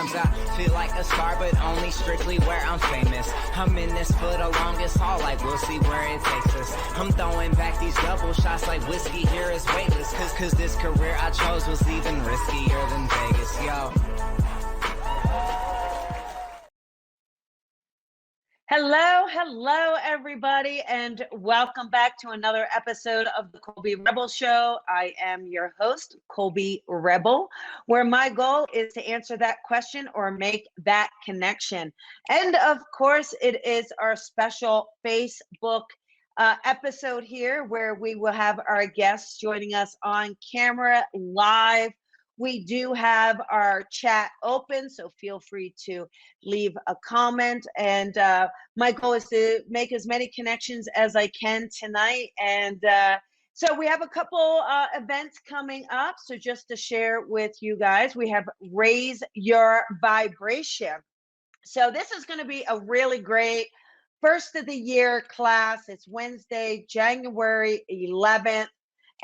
Sometimes I feel like a star, but only strictly where I'm famous. I'm in this for the longest haul, like we'll see where it takes us. I'm throwing back these double shots like whiskey here is weightless. Cause this career I chose was even riskier than Vegas, yo. Hello, everybody, and welcome back to another episode of the Colby Rebel Show. I am your host, Colby Rebel, where my goal is to answer that question or make that connection. And of course, it is our special Facebook episode here where we will have our guests joining us on camera live. We do have our chat open, so feel free to leave a comment. And my goal is to make as many connections as I can tonight. And so we have a couple events coming up. So just to share with you guys, we have Raise Your Vibration. So this is going to be a really great first of the year class. It's Wednesday, January 11th.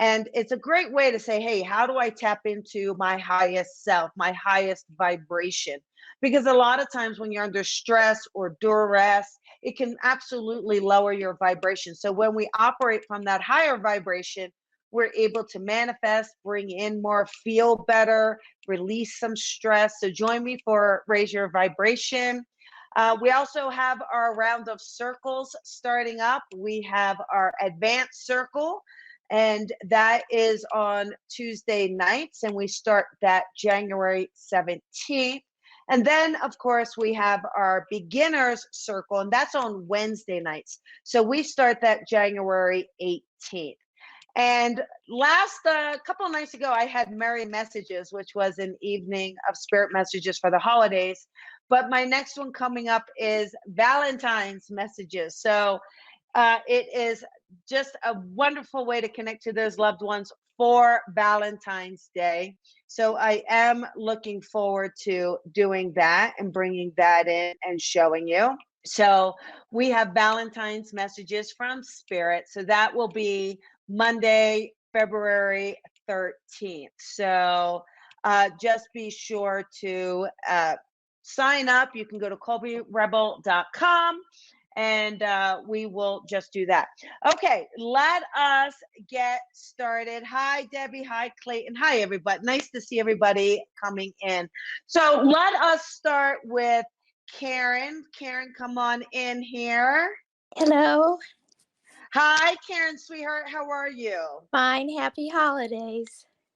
And it's a great way to say, hey, how do I tap into my highest self, my highest vibration? Because a lot of times when you're under stress or duress, it can absolutely lower your vibration. So when we operate from that higher vibration, we're able to manifest, bring in more, feel better, release some stress. So join me for Raise Your Vibration. We also have our round of circles starting up. We have our advanced circle, and that is on Tuesday nights, and we start that January 17th. And then, of course, we have our beginners circle, and that's on Wednesday nights. So we start that January 18th. And last couple of nights ago, I had Merry Messages, which was an evening of spirit messages for the holidays. But my next one coming up is Valentine's Messages. So it is just a wonderful way to connect to those loved ones for Valentine's Day. So I am looking forward to doing that and bringing that in and showing you. So we have Valentine's Messages from Spirit. So that will be Monday, February 13th. So just be sure to sign up. You can go to colbyrebel.com. And we will just do that. Okay, let us get started. Hi, Debbie. Hi, Clayton. Hi, everybody. Nice to see everybody coming in. So let us start with Karen. Karen, come on in here. Hello. Hi, Karen, sweetheart. How are you? Fine. Happy holidays.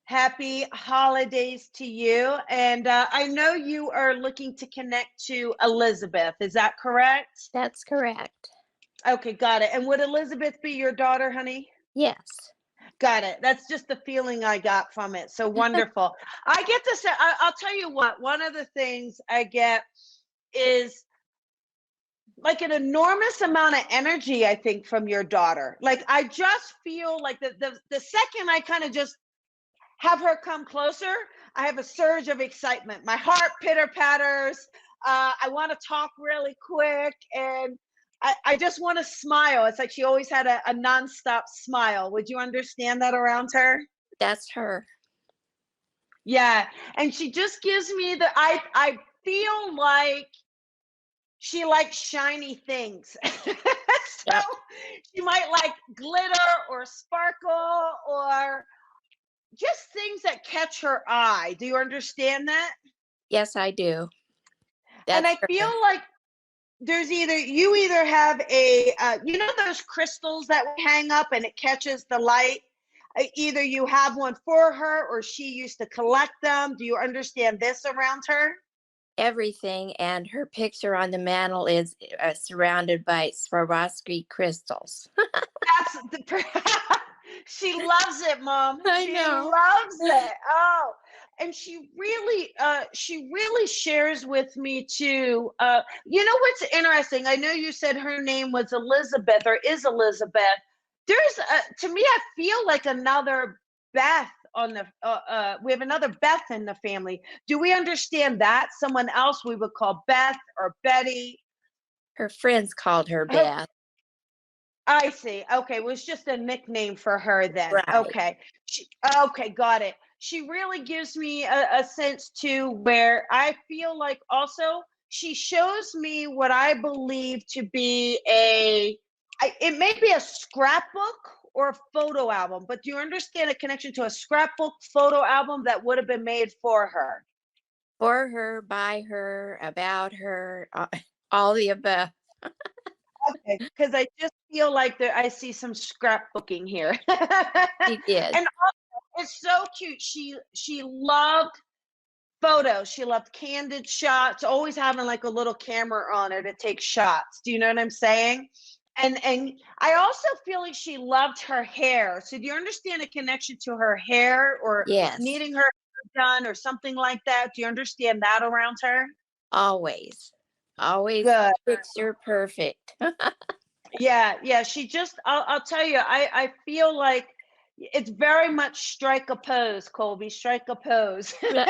Happy holidays to you. And I know you are looking to connect to Elizabeth. Is that correct? That's correct. Okay, got it. And would Elizabeth be your daughter, honey? Yes. Got it. That's just the feeling I got from it. So wonderful. I get to say, I'll tell you what, one of the things I get is like an enormous amount of energy, I think, from your daughter. Like, I just feel like the second I kind of just have her come closer, I have a surge of excitement. My heart pitter patters. I want to talk really quick, and I just want to smile. It's like she always had a nonstop smile. Would you understand that around her? That's her. Yeah, and she just gives me I feel like she likes shiny things. So Yep. she might like glitter or sparkle or just things that catch her eye. Do you understand that? Yes, I do. And That's I feel her. like there's you either have a you know those crystals that we hang up and it catches the light. Either you have one for her or she used to collect them. Do you understand this around her? Everything, and her picture on the mantle is surrounded by Swarovski crystals. That's the she loves it, Mom. I She know. loves it. Oh, and she really shares with me too. You know what's interesting? I know you said her name was Elizabeth or is Elizabeth. There's to me, I feel like another Beth on the. We have another Beth in the family. Do we understand that? Someone else we would call Beth or Betty. Her friends called her Beth. I see. Okay, it was just a nickname for her then. Right. Okay. Okay, got it. she really gives me a sense too, where I feel like also she shows me what I believe to be it may be a scrapbook or a photo album, but do you understand a connection to a scrapbook photo album that would have been made for her? For her, by her, about her, all the above. Okay, because I just feel like I see some scrapbooking here. She did. And it's so cute. She loved photos. She loved candid shots, always having like a little camera on her to take shots. Do you know what I'm saying? And I also feel like she loved her hair. So do you understand a connection to her hair or Yes, needing her hair done or something like that? Do you understand that around her? always. Always Good. picture perfect. Yeah, yeah. She just, I'll tell you, I feel like it's very much strike a pose, Colby, strike a pose. That's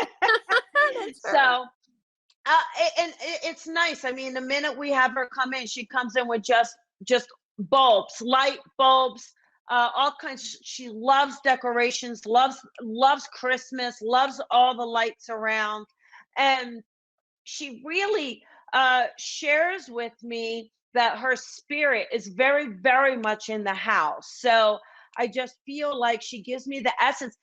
So, her. it's nice. I mean, the minute we have her come in, she comes in with just bulbs, light bulbs, all kinds. She loves decorations, loves Christmas, loves all the lights around, and she really shares with me that her spirit is very, very much in the house. So I just feel like she gives me the essence.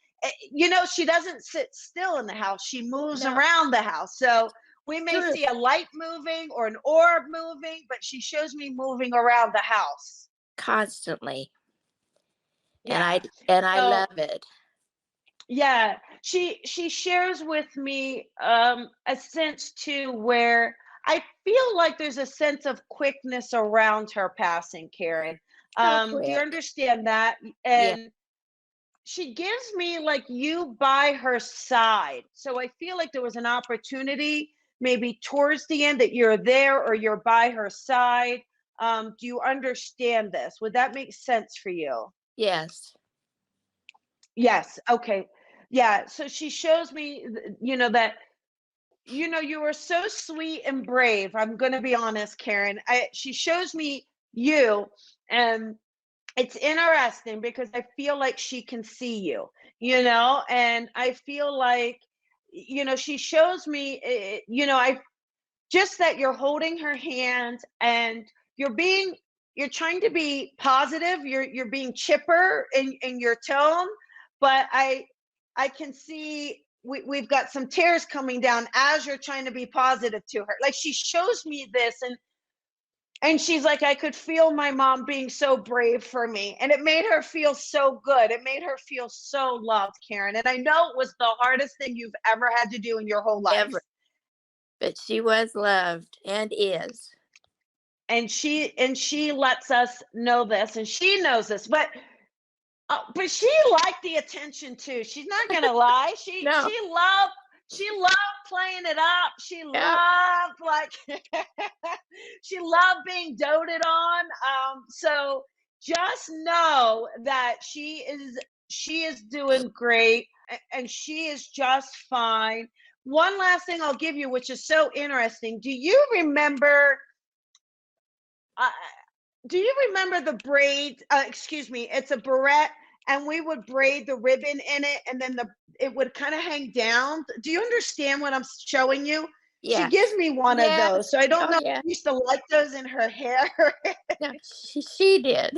She doesn't sit still in the house, she moves No, around the house. So we may true. see a light moving or an orb moving, but she shows me moving around the house. Constantly. And Yeah. I So love it. yeah, she shares with me a sense too where I feel like there's a sense of quickness around her passing, Karen. So Do you quick. understand that? Yeah. And she gives me like you by her side. So I feel like there was an opportunity maybe towards the end that you're there or you're by her side. Do you understand this? Would that make sense for you? Yes. Yes. Okay. Yeah. So she shows me, that, you were so sweet and brave. I'm going to be honest, Karen. She shows me you, and it's interesting because I feel like she can see and I feel like, she shows me, I just that you're holding her hand and you're being, you're trying to be positive. You're being chipper in your tone, but I can see we've got some tears coming down as you're trying to be positive to her. Like she shows me this, and she's like, I could feel my mom being so brave for me. And it made her feel so good. It made her feel so loved, Karen. And I know it was the hardest thing you've ever had to do in your whole life. Ever. But she was loved and is. And she lets us know this, and she knows this, but she liked the attention too. She's not gonna lie. She No. she loved she loved playing it up. She Yep. loved like she loved being doted on. So just know that she is doing great, and she is just fine. One last thing I'll give you, which is so interesting. Uh, do you remember the braid? Excuse me, it's a barrette, and we would braid the ribbon in it, and then it would kind of hang down. Do you understand what I'm showing you? She Yes. gives me one of Yes. those, so I don't Oh, know if yeah. she used to like those in her hair. No, she did.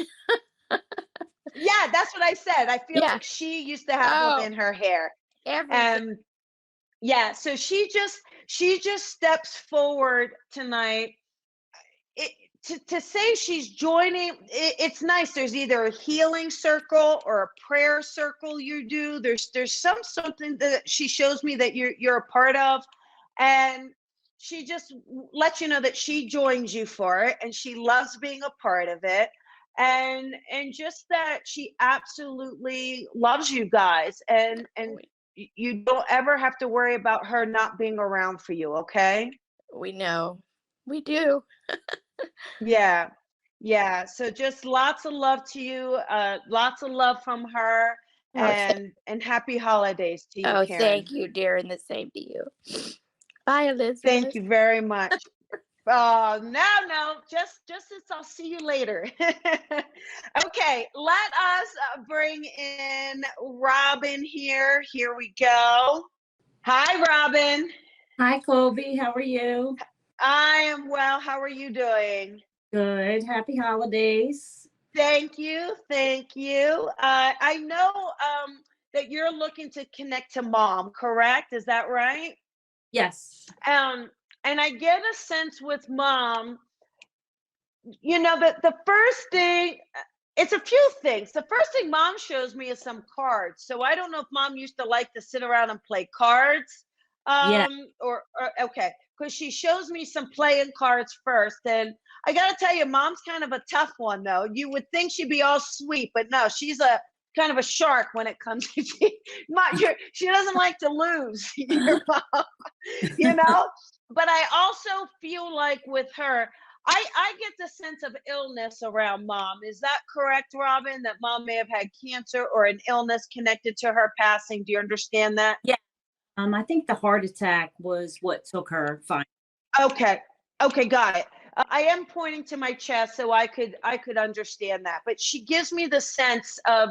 Yeah, that's what I said. I feel Yeah. like she used to have them Oh, in her hair, everything. and yeah, so she just steps forward tonight. it, to say she's joining, it's nice. There's either a healing circle or a prayer circle you do. There's something that she shows me that you're a part of, and she just lets you know that she joins you for it and she loves being a part of it, and just that she absolutely loves you guys, and you don't ever have to worry about her not being around for you, okay? We know. We do. Yeah. Yeah. So just lots of love to you. Lots of love from her, Oh, and happy holidays to you, thank Karen. you, dear, and the same to you. Bye, Thank Elizabeth. you very much. Oh, no, no. Just I'll see you later. Okay. Okay, let us bring in Robin here. Here we go. Hi, Robin. Hi, Colby. How are you? I am well. How are you doing? Good. Happy holidays. Thank you. Thank you. I know that you're looking to connect to mom, correct? Is that right? Yes. Um, and I get a sense with mom, the first thing, it's a few things. The first thing mom shows me is some cards. So I don't know if mom used to like to sit around and play cards. Yeah. Or okay, because she shows me some playing cards first. And I gotta tell you, mom's kind of a tough one though. You would think she'd be all sweet, but no, she's a kind of a shark when it comes to she doesn't like to lose, your mom, you know. But I also feel like with her, I get the sense of illness around mom. Is that correct, Robin? That mom may have had cancer or an illness connected to her passing. Do you understand that? Yeah. I think the heart attack was what took her. Fine. Okay. Okay, got it. I am pointing to my chest so I could understand that. But she gives me the sense of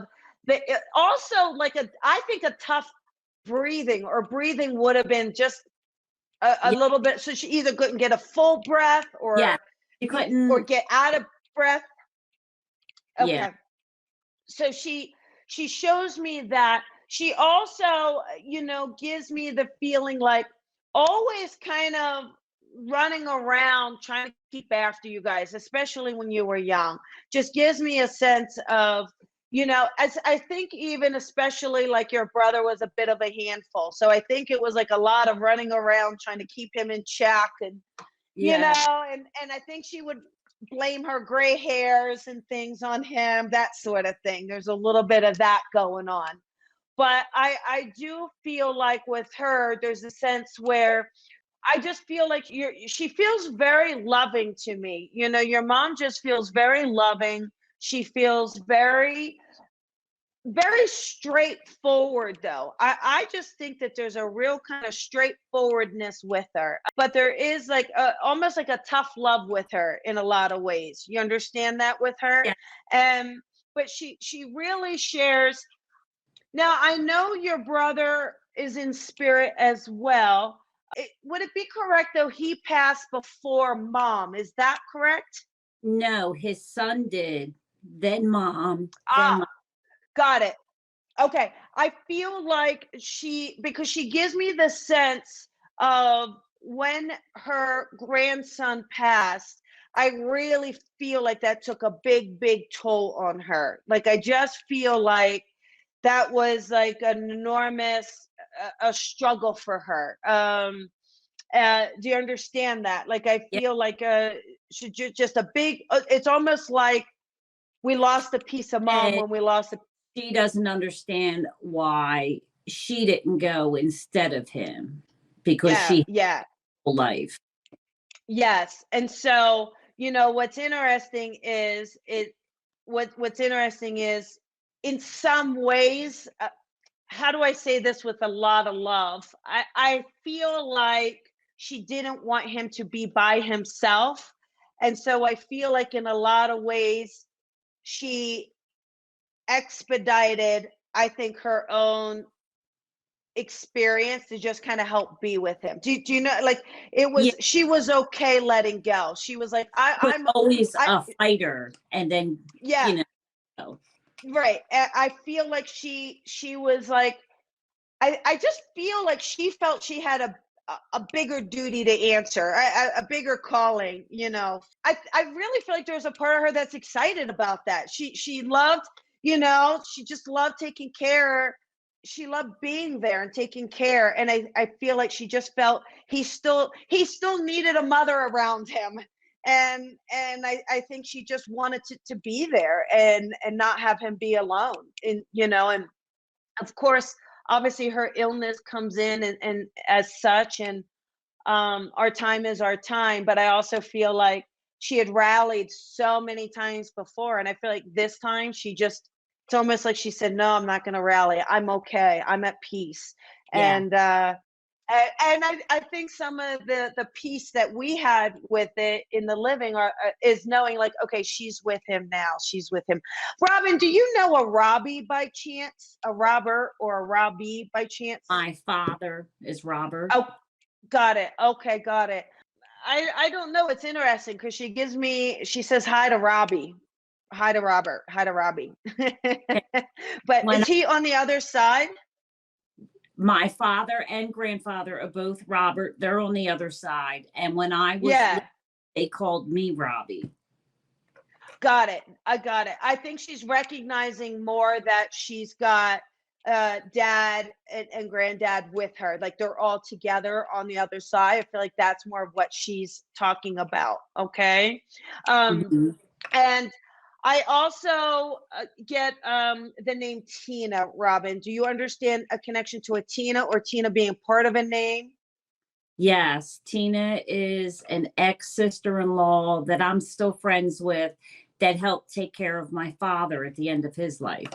also like I think a tough breathing, or breathing would have been just a Yeah. little bit, so she either couldn't get a full breath Yeah. You or couldn't. get out of breath. Yeah. Okay. So she shows me that. She also, gives me the feeling like always kind of running around trying to keep after you guys, especially when you were young. Just gives me a sense of, as I think, even especially like your brother was a bit of a handful. So I think it was like a lot of running around trying to keep him in check, and Yeah. and I think she would blame her gray hairs and things on him, that sort of thing. There's a little bit of that going on. But I do feel like with her, there's a sense where I just feel like she feels very loving to me. Your mom just feels very loving. She feels very, very straightforward though. I just think that there's a real kind of straightforwardness with her, but there is like almost like a tough love with her in a lot of ways. You understand that with her? Yeah. And but she really shares. Now I know your brother is in spirit as well. Would it be correct though, he passed before mom? Is that correct? No, his son did. Then mom. Then Ah, mom. got it. Okay, I feel like because she gives me the sense of when her grandson passed, I really feel like that took a big, big toll on her. Like, I just feel like that was like an enormous a struggle for her. Do you understand that? Like, I Yeah. feel like just a big. It's almost like we lost a piece of mom And when we lost a. she doesn't understand why she didn't go instead of him, because Yeah, she had yeah. a life. Yes. And so, what's interesting is what's interesting is, in some ways, how do I say this with a lot of love? I feel like she didn't want him to be by himself. And so I feel like in a lot of ways she expedited, I think, her own experience to just kind of help be with him. Do you know, like, Yeah. she was okay letting go. She was like, Was always I a fighter, and then yeah, you know. right. I feel like she was like, I just feel like she felt she had a bigger duty to answer, a bigger calling. I really feel like there was a part of her that's excited about that. She loved, she just loved taking care. She loved being there and taking care. And I feel like she just felt he still needed a mother around him. And I think she just wanted to be there and not have him be alone. And of course, obviously her illness comes in and as such, and our time is our time. But I also feel like she had rallied so many times before, and I feel like this time it's almost like she said, no, I'm not going to rally. I'm okay. I'm at peace. Yeah. And And I think some of the peace that we had with it in the living is knowing like, okay, she's with him now. She's with him. Robin, do you know a Robbie by chance? A Robert or a Robbie by chance? My father is Robert. Oh, got it. Okay, got it. I don't know. It's interesting because she says hi to Robbie. Hi to Robert. Hi to Robbie. But When is he on the other side? my father and grandfather are both Robert. They're on the other side. And when I was Yeah. little, they called me Robbie. Got it. I got it. I think she's recognizing more that she's got dad and granddad with her. Like they're all together on the other side. I feel like that's more of what she's talking about. Okay. Mhm. And I also get the name Tina, Robin. Do you understand a connection to a Tina or Tina being part of a name? Yes, Tina is an ex-sister-in-law that I'm still friends with that helped take care of my father at the end of his life.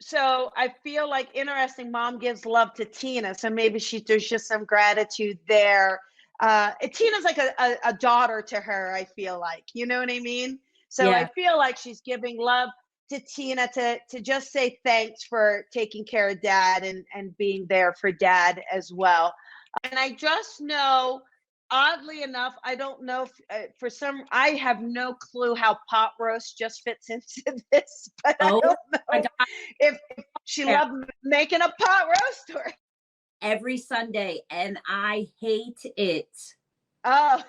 So I feel like interesting. Mom gives love to Tina, so maybe there's just some gratitude there. Tina's like a daughter to her. I feel like, you know what I mean. So I Yeah. feel like she's giving love to Tina to just say thanks for taking care of dad and being there for dad as well. And I just know, oddly enough, I don't know if, I have no clue how pot roast just fits into this, but I Oh don't my know God. if she Yeah. loved making a pot roast or. Every Sunday, and I hate it. Oh,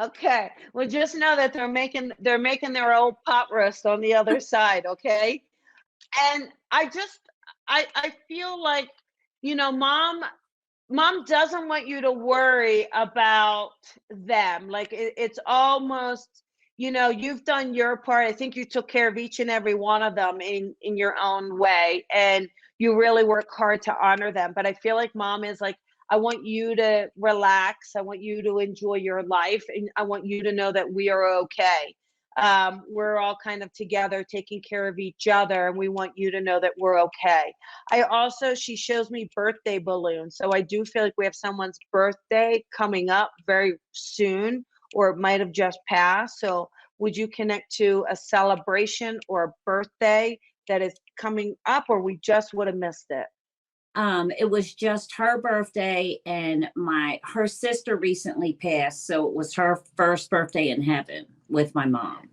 okay. Well, just know that they're making their old pot roast on the other side, okay? And I feel like, mom doesn't want you to worry about them. Like it's almost, you've done your part. I think you took care of each and every one of them in your own way, and you really work hard to honor them. But I feel like mom is like, I want you to relax. I want you to enjoy your life, and I want you to know that we are okay. We're all kind of together taking care of each other, and we want you to know that we're okay. She shows me birthday balloons. So I do feel like we have someone's birthday coming up very soon, or it might have just passed. So would you connect to a celebration or a birthday that is coming up, or we just would have missed it? It was just her birthday, and her sister recently passed, so it was her first birthday in heaven with my mom.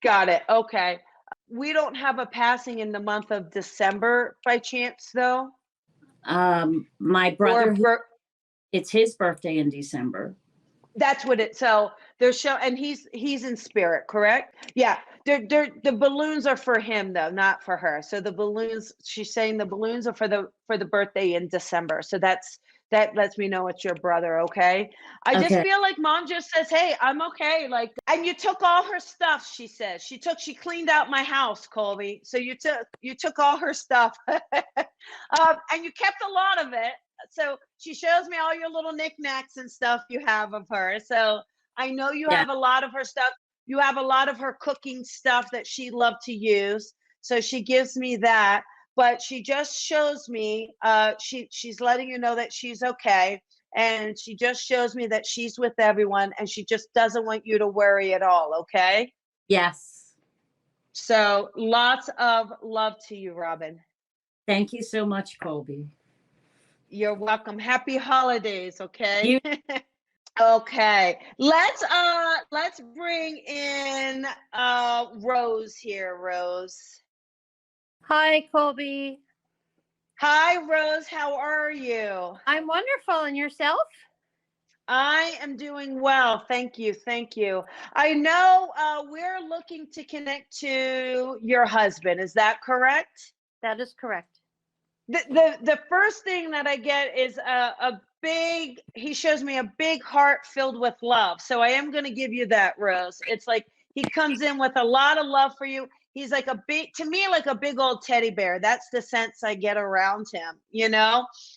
Got it. Okay. We don't have a passing in the month of December by chance, though? My Or brother, it's his birthday in December. that's what it. So they're and he's in spirit, correct? Yeah. The balloons are for him though, not for her. So the balloons, she's saying the balloons are for the birthday in December. So that lets me know it's your brother. Okay. I just Okay. feel like mom just says, hey, I'm okay. Like, and you took all her stuff. She says she cleaned out my house, Colby. So you took all her stuff, and you kept a lot of it. So she shows me all your little knickknacks and stuff you have of her. So I know you Yeah. have a lot of her stuff. You have a lot of her cooking stuff that she loved to use. So she gives me that, but she just shows me, she's letting you know that she's okay. And she just shows me that she's with everyone, and she just doesn't want you to worry at all. Okay. Yes. So lots of love to you, Robin. Thank you so much, Colby. You're welcome. Happy holidays. Okay. You Okay, let's bring in Rose here. Rose. Hi, Colby. Hi, Rose. How are you? I'm wonderful. And yourself? I am doing well. Thank you. Thank you. I know we're looking to connect to your husband. Is that correct? That is correct. The first thing that I get is he shows me a big heart filled with love. So I am going to give you that, Rose. It's like he comes in with a lot of love for you. He's like to me, like a big old teddy bear. That's the sense I get around him,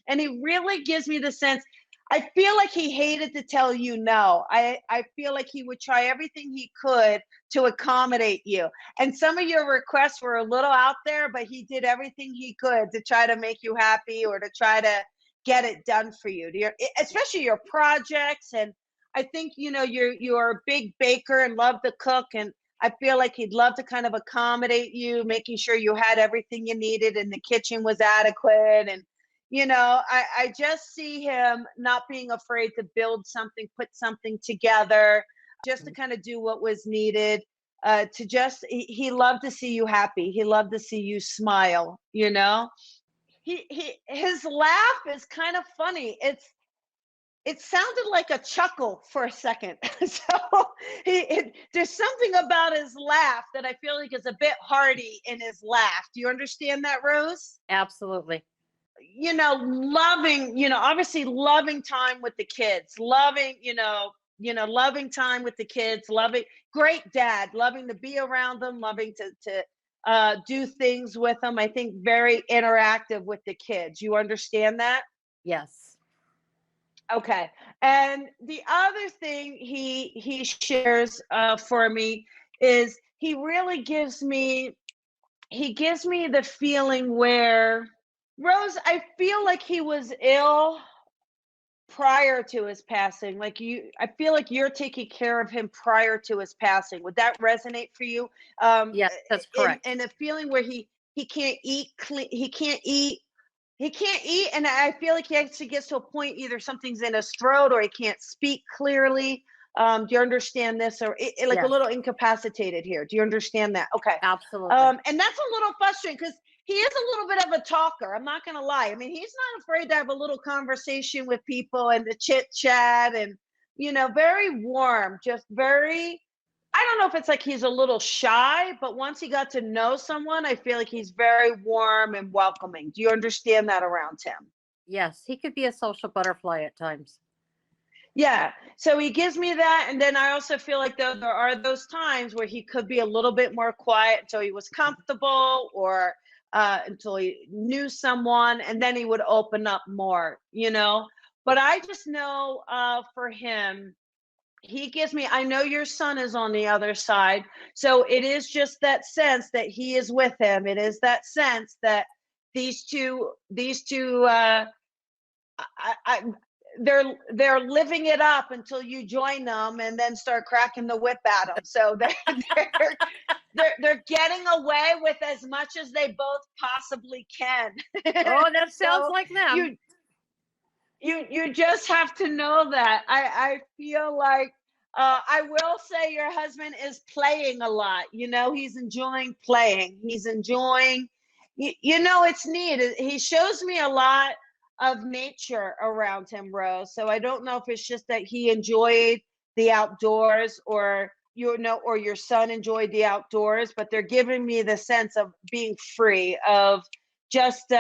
and he really gives me the sense. I feel like he hated to tell you no. I feel like he would try everything he could to accommodate you. And some of your requests were a little out there, but he did everything he could to try to make you happy or to try to get it done for you, especially your projects. And I think, you're a big baker and love to cook. And I feel like he'd love to kind of accommodate you, making sure you had everything you needed and the kitchen was adequate. And, I just see him not being afraid to build something, put something together, just to kind of do what was needed. He loved to see you happy. He loved to see you smile, his laugh is kind of funny. It sounded like a chuckle for a second. So there's something about his laugh that I feel like is a bit hearty in his laugh. Do you understand that, Rose? Absolutely. Obviously loving time with the kids, loving time with the kids, great dad, loving to be around them, loving to do things with them. I think very interactive with the kids. You understand that? Yes. Okay. And the other thing he shares for me is he really gives me the feeling where, Rose, I feel like he was ill prior to his passing. I feel like you're taking care of him prior to his passing. Would that resonate for you? Yes, that's correct. And a feeling where he can't eat clean, he can't eat, and I feel like he actually gets to a point, either something's in his throat or he can't speak clearly. Do you understand this? Or like Yes. a little incapacitated here. Do you understand that? Okay. Absolutely. And that's a little frustrating because he is a little bit of a talker. I'm not going to lie. I mean, he's not afraid to have a little conversation with people and the chit chat and, very warm, just very, I don't know if it's like he's a little shy, but once he got to know someone, I feel like he's very warm and welcoming. Do you understand that around him? Yes, he could be a social butterfly at times. Yeah. So he gives me that. And then I also feel like there are those times where he could be a little bit more quiet until he was comfortable or until he knew someone, and then he would open up more, But I just know for him, he gives me, I know your son is on the other side. So it is just that sense that he is with him. It is that sense that these two, they're living it up until you join them and then start cracking the whip at them. So they're getting away with as much as they both possibly can. Oh, that sounds So like them. you just have to know that. I feel like I will say your husband is playing a lot. He's enjoying playing. He's enjoying, it's neat. He shows me a lot of nature around him, Rose. So I don't know if it's just that he enjoyed the outdoors or your son enjoyed the outdoors, but they're giving me the sense of being free, of just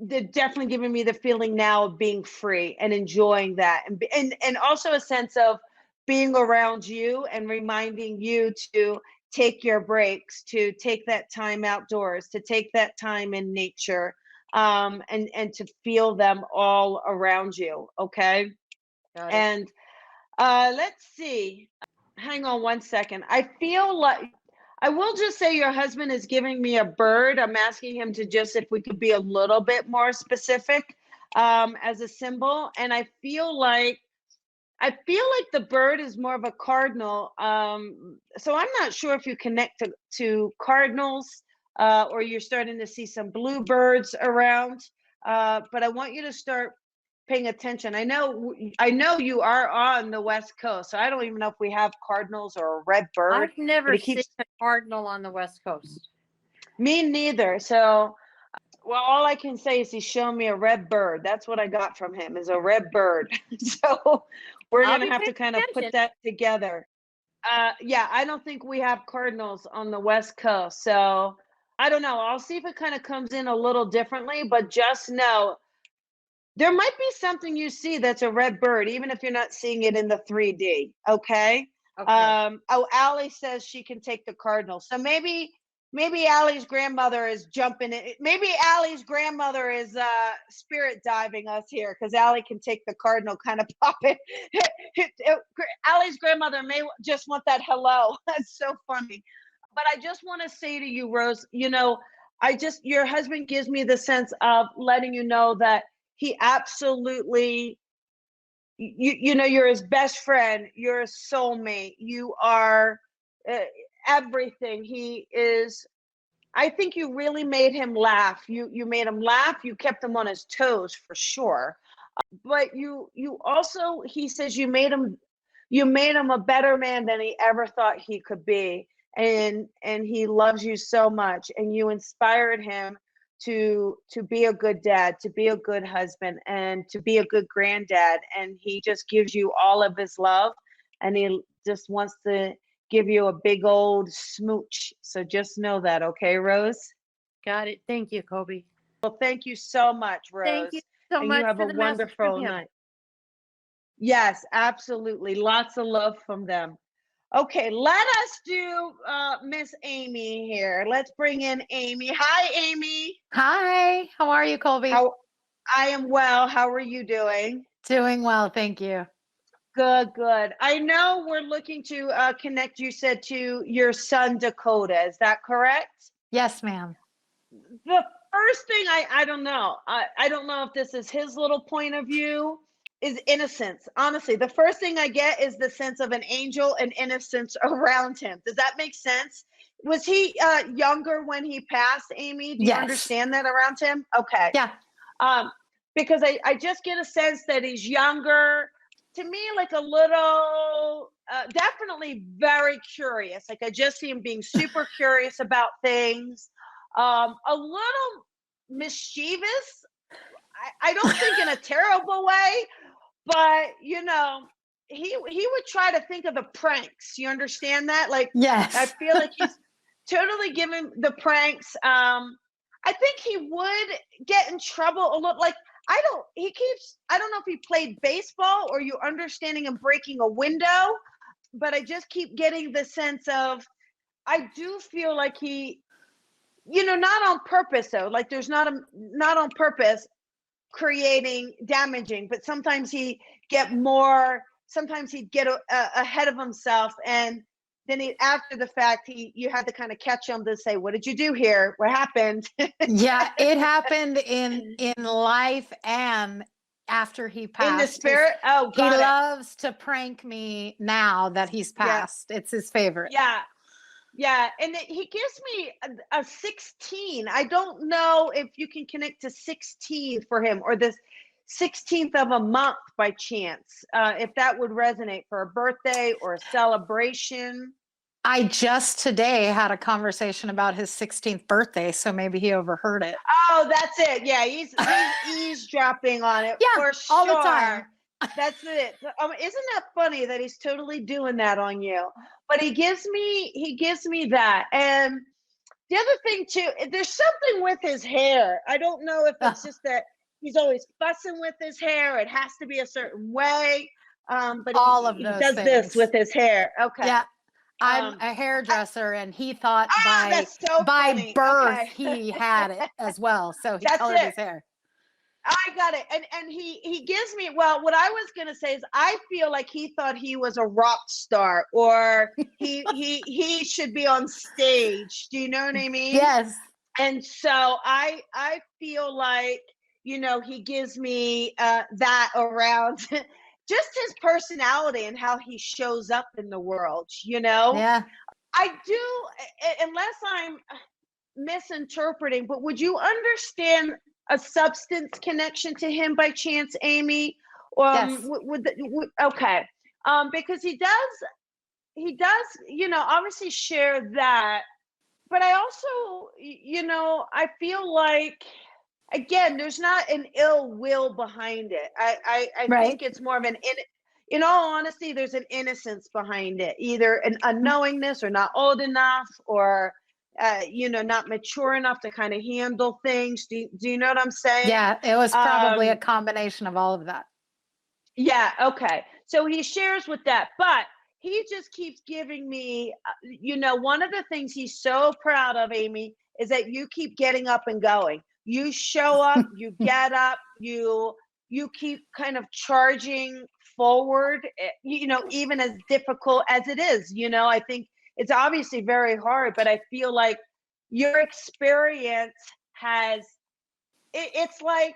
they're definitely giving me the feeling now of being free and enjoying that, and also a sense of being around you and reminding you to take your breaks, to take that time outdoors, to take that time in nature, and to feel them all around you. Okay. Got it. And let's see. Hang on one second. I feel like I will just say your husband is giving me a bird. I'm asking him to just, if we could be a little bit more specific as a symbol. And I feel like the bird is more of a cardinal. So I'm not sure if you connect to cardinals or you're starting to see some bluebirds around. But I want you to start paying attention. I know you are on the West Coast, so I don't even know if we have cardinals or a red bird. I've never seen a cardinal on the West Coast. Me neither. So, well, all I can say is he's shown me a red bird. That's what I got from him, is a red bird. So we're going to have to kind of put that together. Yeah, I don't think we have cardinals on the West Coast. So I don't know. I'll see if it kind of comes in a little differently, but just know there might be something you see that's a red bird, even if you're not seeing it in the 3D. Okay. Allie says she can take the cardinal. So maybe Allie's grandmother is jumping in. Maybe Allie's grandmother is spirit diving us here, because Allie can take the cardinal, kind of pop it. Allie's grandmother may just want that hello. That's so funny. But I just want to say to you, Rose, your husband gives me the sense of letting you know that he absolutely, you know, you're his best friend, you're a soulmate, you are uh, everything. He is, I think you really made him laugh. You made him laugh, you kept him on his toes for sure. But you also, he says you made him a better man than he ever thought he could be. And he loves you so much, and you inspired him to be a good dad, to be a good husband, and to be a good granddad. And he just gives you all of his love, and he just wants to give you a big old smooch. So just know that, okay, Rose? Got it. Thank you, Colby. Well, thank you so much, Thank you Rose. so And much you have for a the message from wonderful him. night. Yes, absolutely. Lots of love from them. Okay, let us do Miss Amy here. Let's bring in Amy. Hi, Amy. Hi, how are you, Colby? How I am well. How are you doing? Doing well, thank you. Good, good. I know we're looking to connect, you said, to your son, Dakota. Is that correct? Yes, ma'am. The first thing I don't know. I don't know if this is his little point of view, is innocence. Honestly, the first thing I get is the sense of an angel and innocence around him. Does that make sense? Was he younger when he passed, Amy? Do you Yes. understand that around him? Okay. Yeah. Because I just get a sense that he's younger. To me, like a little, definitely very curious. Like I just see him being super curious about things. A little mischievous. I don't think in a terrible way, but you know, he would try to think of the pranks. You understand that? Like Yes. I feel like he's totally giving the pranks. I think he would get in trouble a little. Like I don't know if he played baseball or you understanding him breaking a window, but I just keep getting the sense of, I do feel like he, you know, not on purpose though. Like there's not on purpose creating damaging, but sometimes sometimes he'd get ahead of himself, and then after the fact you had to kind of catch him to say, what did you do here, what happened? Yeah, it happened in life and after he passed. In the spirit. Oh, he got it. loves to prank me now that he's passed. It's his favorite. Yeah, and he gives me a 16. I don't know if you can connect to 16 for him, or this 16th of a month by chance, if that would resonate for a birthday or a celebration. I just today had a conversation about his 16th birthday, so maybe he overheard it. Oh, that's it. Yeah, he's eavesdropping on it. Yeah, for sure. all the time. That's it. Isn't that funny that he's totally doing that on you? But he gives me that. And the other thing too, there's something with his hair. I don't know if it's just that he's always fussing with his hair. It has to be a certain way. But all of he those does things. This with his hair. Okay. Yeah. I'm a hairdresser, and he thought that's so by funny. birth Okay. he had it as well. So he That's colored it. his hair. I got it. And he gives me, well, what I was gonna say is I feel like he thought he was a rock star, or he should be on stage. Do you know what I mean? Yes. And so I feel like, you know, he gives me that around just his personality and how he shows up in the world, you know? Yeah. I do, unless I'm misinterpreting, but would you understand a substance connection to him by chance, Amy? Yes. Okay. Because he does, you know, obviously share that, but I also, you know, I feel like, again, there's not an ill will behind it. I Right. think it's more of in all honesty, there's an innocence behind it, either an unknowingness or not old enough, or you know, not mature enough to kind of handle things. Do you know what I'm saying? Yeah, it was probably a combination of all of that. Yeah, okay. So he shares with that, but he just keeps giving me, you know, one of the things he's so proud of, Amy, is that you keep getting up and going. You show up, you get up, you keep kind of charging forward, you know, even as difficult as it is. You know, I think it's obviously very hard, but I feel like your experience has, it's like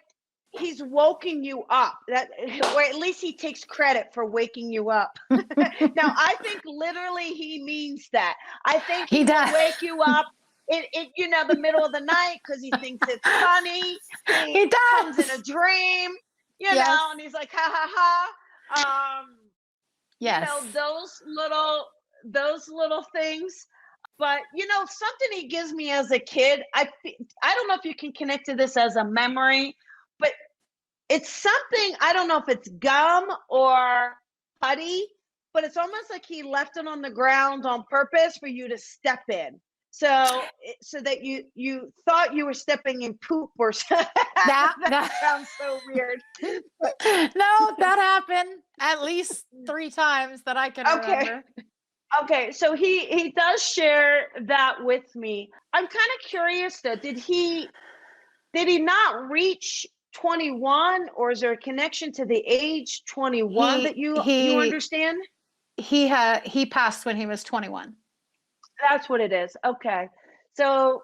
he's woken you up. That, or at least he takes credit for waking you up. Now, I think literally he means that. I think He he will does. wake you up in the middle of the night because he thinks it's funny. He comes in does. a dream, Yes. and he's like, ha ha ha. Yes. Those little things. But something he gives me as a kid, I don't know if you can connect to this as a memory, but it's something, I don't know if it's gum or putty, but it's almost like he left it on the ground on purpose for you to step in. So that you thought you were stepping in poop or something. That sounds so weird. No, that happened at least 3 times that I can remember. Okay, so he does share that with me. I'm kind of curious though, did he not reach 21, or is there a connection to the age 21 that you understand? He passed when he was 21. That's what it is. Okay. So,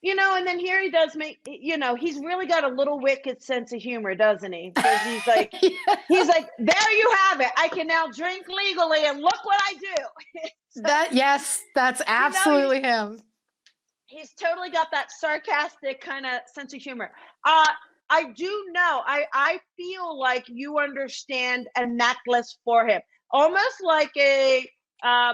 and then here he does make, he's really got a little wicked sense of humor, doesn't he? Because he's like, there you have it. I can now drink legally and look what I do. So, that's absolutely him. He's totally got that sarcastic kind of sense of humor. I do know, I feel like you understand a necklace for him, almost like a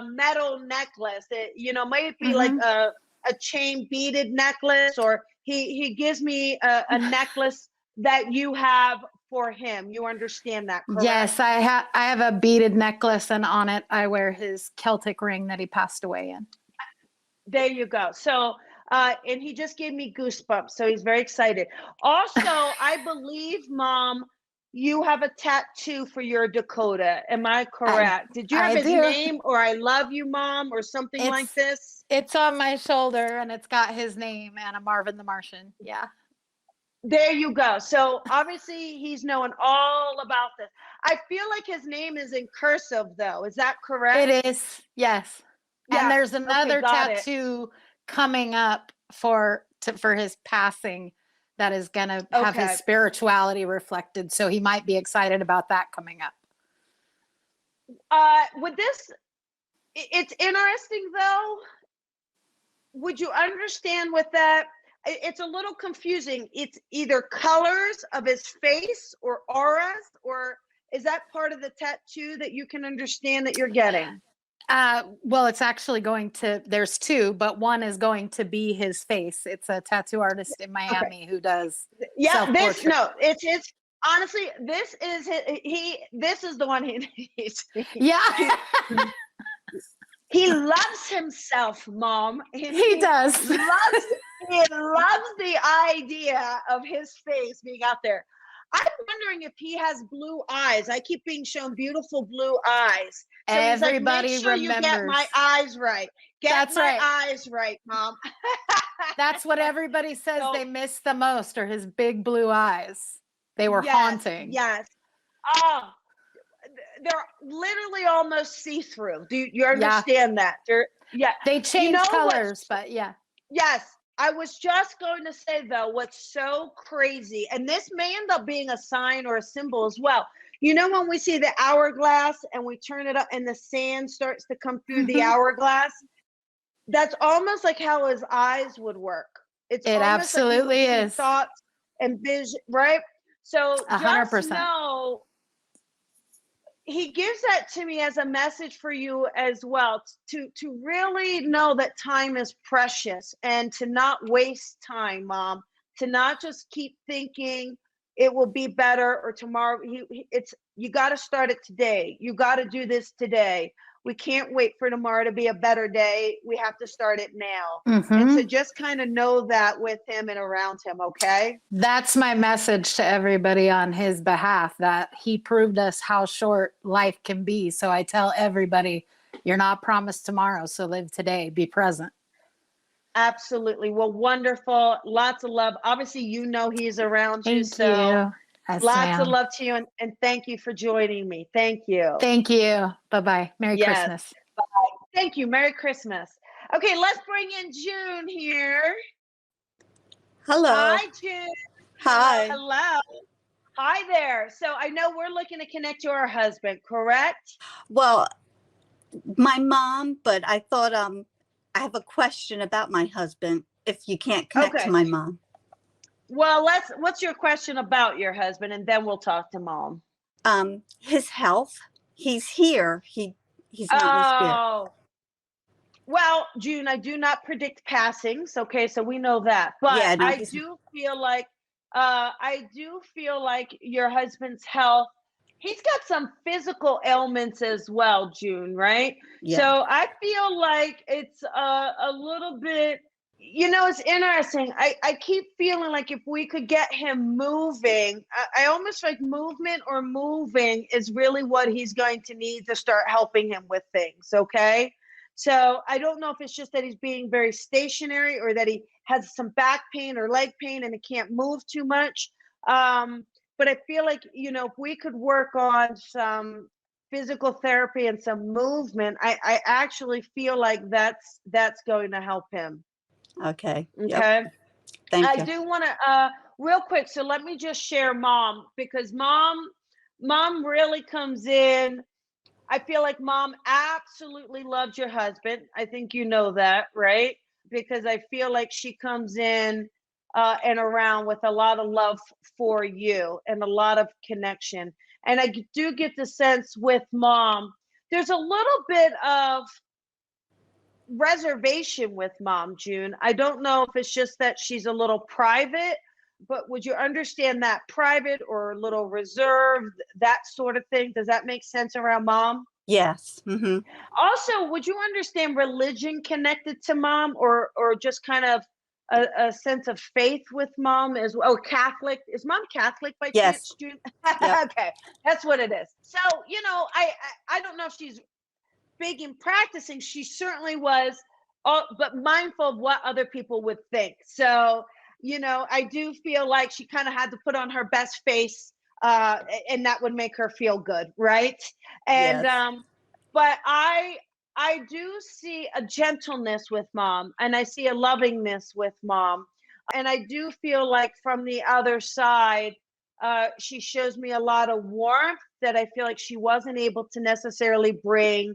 metal necklace. It might be like a chain beaded necklace, or he gives me a necklace that you have for him. You understand that, correct? Yes, I have a beaded necklace, and on it I wear his Celtic ring that he passed away in. There you go. So, and he just gave me goosebumps. So he's very excited. Also, I believe, Mom, you have a tattoo for your Dakota. Am I correct? Did you have his name, or I love you, Mom, or something like this? It's on my shoulder, and it's got his name and a Marvin the Martian. Yeah. There you go. So obviously he's knowing all about this. I feel like his name is in cursive, though. Is that correct? It is. Yes. Yeah. And there's another tattoo coming up for his passing that is going to have his spirituality reflected. So he might be excited about that coming up. It's interesting though. Would you understand with that? It's a little confusing. It's either colors of his face or auras, or is that part of the tattoo that you can understand that you're getting? Well, it's actually there's 2, but one is going to be his face. It's a tattoo artist in Miami who does self-portrait. It's honestly, this is the one he needs. Yeah. He loves himself, Mom. He does. He loves the idea of his face being out there. I'm wondering if he has blue eyes. I keep being shown beautiful blue eyes. So everybody he's like, make sure remembers. You get my eyes right. Get my eyes right, Mom. That's what everybody says they miss the most, are his big blue eyes. They were haunting. Yes. Oh, they're literally almost see-through. Do you understand that? They change colors, but yeah. Yes. I was just going to say, though, what's so crazy, and this may end up being a sign or a symbol as well. When we see the hourglass and we turn it up and the sand starts to come through the hourglass, that's almost like how his eyes would work. It absolutely is. Thoughts and vision, right? So 100%. Just know, he gives that to me as a message for you as well, to really know that time is precious and to not waste time, Mom, to not just keep thinking it will be better or tomorrow. You got to start it today. You got to do this today. We can't wait for tomorrow to be a better day. We have to start it now. And so just kind of know that with him and around him, okay? That's my message to everybody on his behalf, that he proved us how short life can be. So I tell everybody, you're not promised tomorrow, so live today. Be present. Absolutely. Well, wonderful. Lots of love. Obviously, he's around you. Thank you. Yes, lots of love to you, and thank you for joining me. Thank you. Thank you. Bye-bye. Merry Christmas. Bye. Thank you. Merry Christmas. Okay, let's bring in June here. Hello. Hi, June. Hello, Hi. hello. Hi there. So I know we're looking to connect to our husband, correct? Well, my mom, but I thought I have a question about my husband if you can't connect to Okay. my mom. Well, what's your question about your husband, and then we'll talk to mom. His health. He's here. He's not in the spirit. Oh, well, June, I do not predict passings. Okay, so we know that. But Yeah, no, I do feel like your husband's health, he's got some physical ailments as well, June, right? yeah. So I feel like it's a little bit, it's interesting. I keep feeling like if we could get him moving, I almost like movement or moving is really what he's going to need to start helping him with things, okay? So I don't know if it's just that he's being very stationary or that he has some back pain or leg pain and he can't move too much. But I feel like, if we could work on some physical therapy and some movement, I actually feel like that's going to help him. Okay. Okay. Yep. Thank I you. do want to real quick. So let me just share mom, because mom really comes in. I feel like mom absolutely loves your husband. I think you know that, right? Because I feel like she comes in and around with a lot of love for you and a lot of connection. And I do get the sense with mom, there's a little bit of reservation with mom, June. I don't know if it's just that she's a little private, but would you understand that private or a little reserved, that sort of thing? Does that make sense around mom? Yes. Mm-hmm. Also, would you understand religion connected to mom, or just kind of a sense of faith with mom as well? Or Catholic? Is mom Catholic by Yes. chance, June? Yep. Okay, that's what it is. So, I don't know if she's big in practicing. She certainly was, but mindful of what other people would think. So, I do feel like she kind of had to put on her best face, and that would make her feel good, right? And Yes. but I do see a gentleness with mom, and I see a lovingness with mom, and I do feel like from the other side, she shows me a lot of warmth that I feel like she wasn't able to necessarily bring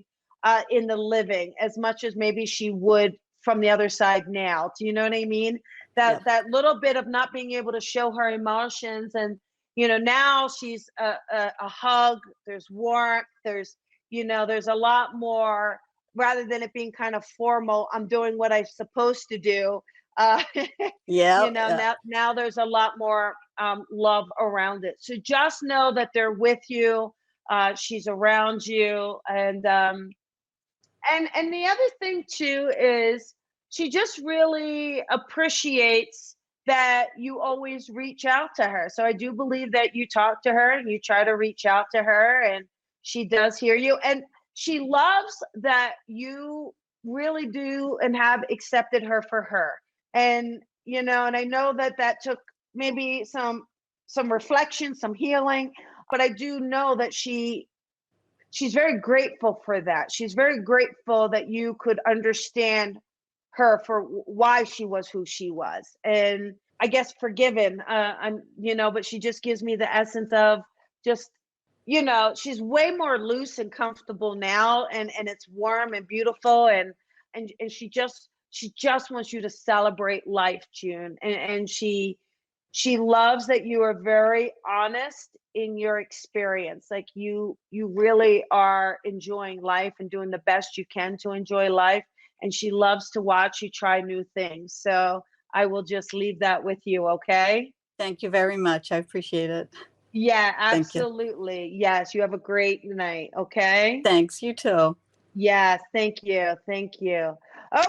in the living as much as maybe she would from the other side now. Do you know what I mean? Yep. That little bit of not being able to show her emotions, and now she's a hug. There's warmth. There's a lot more, rather than it being kind of formal. I'm doing what I'm supposed to do. Yeah. Now there's a lot more love around it. So just know that they're with you. She's around you, and the other thing too is she just really appreciates that you always reach out to her. So I do believe that you talk to her and you try to reach out to her, and she does hear you. And she loves that you really do and have accepted her for her. And and I know that took maybe some reflection, some healing, but I do know that she's very grateful for that. She's very grateful that you could understand her for why she was who she was. And I guess forgiven, but she just gives me the essence of just, she's way more loose and comfortable now, and it's warm and beautiful, and she just wants you to celebrate life, June. And she loves that you are very honest in your experience. Like you really are enjoying life and doing the best you can to enjoy life. And she loves to watch you try new things. So I will just leave that with you, okay? Thank you very much. I appreciate it. Yeah, Thank you. absolutely. Yes, you have a great night, okay? Thanks. You too. Yes, thank you. Thank you.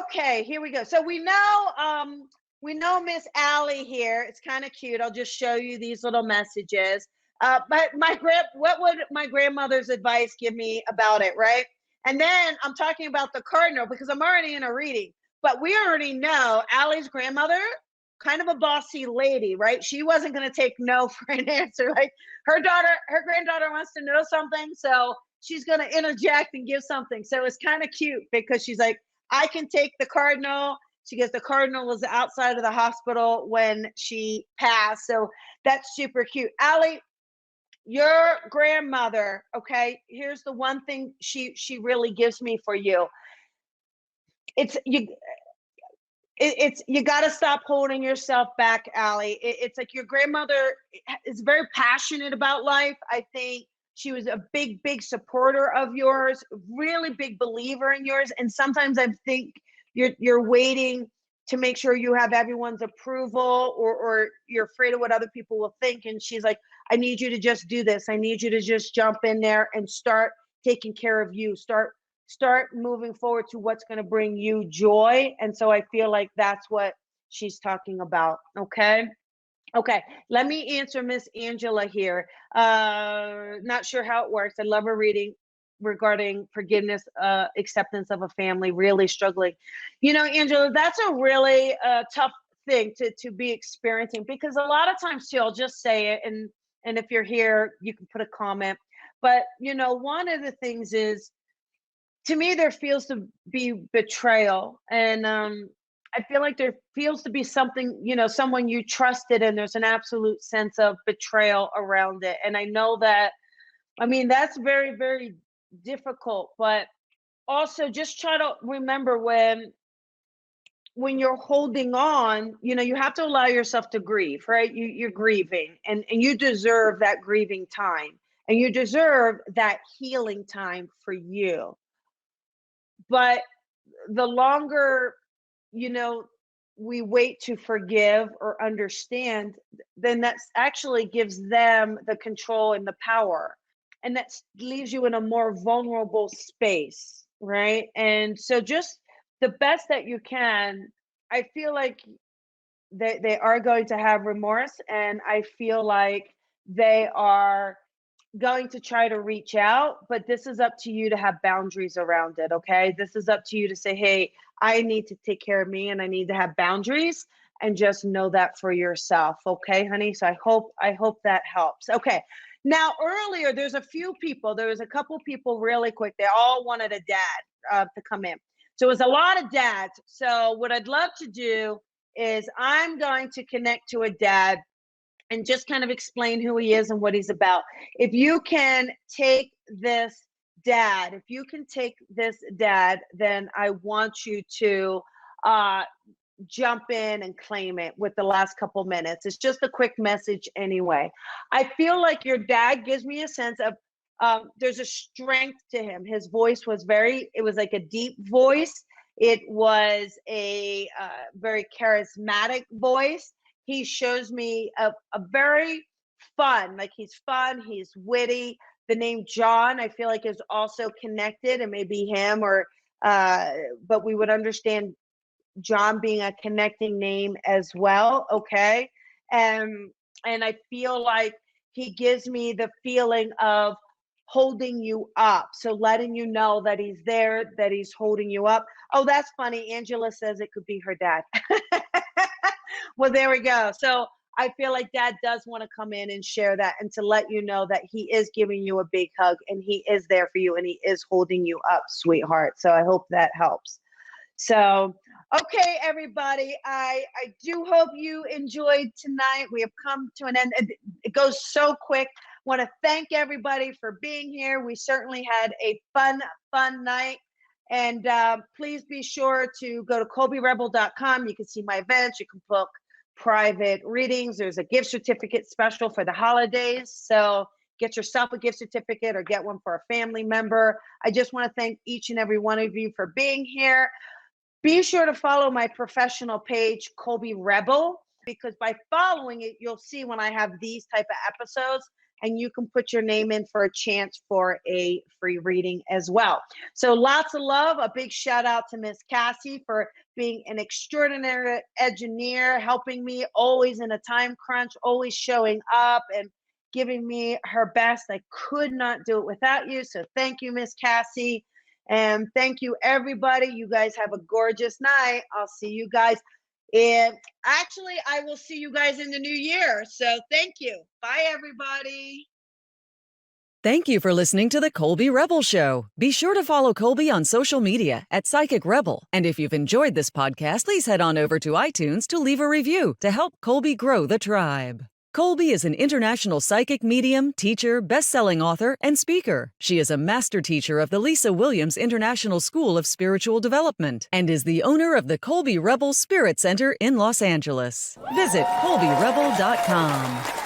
Okay, here we go. So we know Miss Allie here. It's kind of cute. I'll just show you these little messages. But what would my grandmother's advice give me about it, right? And then I'm talking about the cardinal because I'm already in a reading. But we already know Allie's grandmother, kind of a bossy lady, right? She wasn't going to take no for an answer. Like her granddaughter wants to know something, so she's going to interject and give something. So it's kind of cute because she's like, I can take the cardinal She goes, the Cardinal was outside of the hospital when she passed. So that's super cute. Allie, your grandmother, okay, here's the one thing she really gives me for you. It's you got to stop holding yourself back, Allie. It's like your grandmother is very passionate about life. I think she was a big supporter of yours, really big believer in yours. And sometimes I think you're waiting to make sure you have everyone's approval, or you're afraid of what other people will think. And she's like, I need you to just do this. I need you to just jump in there and start taking care of you. Start moving forward to what's going to bring you joy. And so I feel like that's what she's talking about. Okay. Let me answer Miss Angela here. Not sure how it works. I love her reading regarding forgiveness, acceptance of a family, really struggling. You know, Angela, that's a really tough thing to be experiencing, because a lot of times too, I'll just say it, and if you're here, you can put a comment. But you know, one of the things is, to me, there feels to be betrayal. And I feel like there feels to be something, you know, someone you trusted, and there's an absolute sense of betrayal around it. And I know that, I mean, that's very difficult, but also just try to remember when you're holding on, you know, you have to allow yourself to grieve, right? You're grieving, and you deserve that grieving time, and you deserve that healing time for you. But the longer, you know, we wait to forgive or understand, then that's actually gives them the control and the power. And that leaves you in a more vulnerable space, right? And so just the best that you can, I feel like they are going to have remorse, and I feel like they are going to try to reach out, but this is up to you to have boundaries around it. Okay, this is up to you to say, hey, I need to take care of me, and I need to have boundaries, and just know that for yourself. Okay, honey. So I hope that helps. Okay, now earlier there was a couple people really quick, they all wanted a dad to come in. So it was a lot of dads. So what I'd love to do is I'm going to connect to a dad and just kind of explain who he is and what he's about. If you can take this dad, then I want you to jump in and claim it with the last couple minutes. It's just a quick message anyway. I feel like your dad gives me a sense of there's a strength to him. His voice was it was like a deep voice. It was a very charismatic voice. He shows me a very fun, like he's fun, he's witty. The name John, I feel like, is also connected, and maybe him, or but we would understand John being a connecting name as well. Okay. And I feel like he gives me the feeling of holding you up. So letting you know that he's there, that he's holding you up. Oh, that's funny. Angela says it could be her dad. Well, there we go. So I feel like dad does want to come in and share that, and to let you know that he is giving you a big hug, and he is there for you, and he is holding you up, sweetheart. So I hope that helps. So, okay, everybody, I do hope you enjoyed tonight. We have come to an end. It goes so quick. Want to thank everybody for being here. We certainly had a fun night. And please be sure to go to colbyrebel.com. You can see my events. You can book private readings. There's a gift certificate special for the holidays. So get yourself a gift certificate, or get one for a family member. I just want to thank each and every one of you for being here. Be sure to follow my professional page, Colby Rebel, because by following it, you'll see when I have these type of episodes, and you can put your name in for a chance for a free reading as well. So lots of love. A big shout out to Miss Cassie for being an extraordinary engineer, helping me always in a time crunch, always showing up and giving me her best. I could not do it without you. So thank you, Miss Cassie. And thank you, everybody. You guys have a gorgeous night. I'll see you guys. And actually, I will see you guys in the new year. So thank you. Bye, everybody. Thank you for listening to the Colby Rebel Show. Be sure to follow Colby on social media at Psychic Rebel. And if you've enjoyed this podcast, please head on over to iTunes to leave a review to help Colby grow the tribe. Colby is an international psychic medium, teacher, best-selling author, and speaker. She is a master teacher of the Lisa Williams International School of Spiritual Development and is the owner of the Colby Rebel Spirit Center in Los Angeles. Visit colbyrebel.com.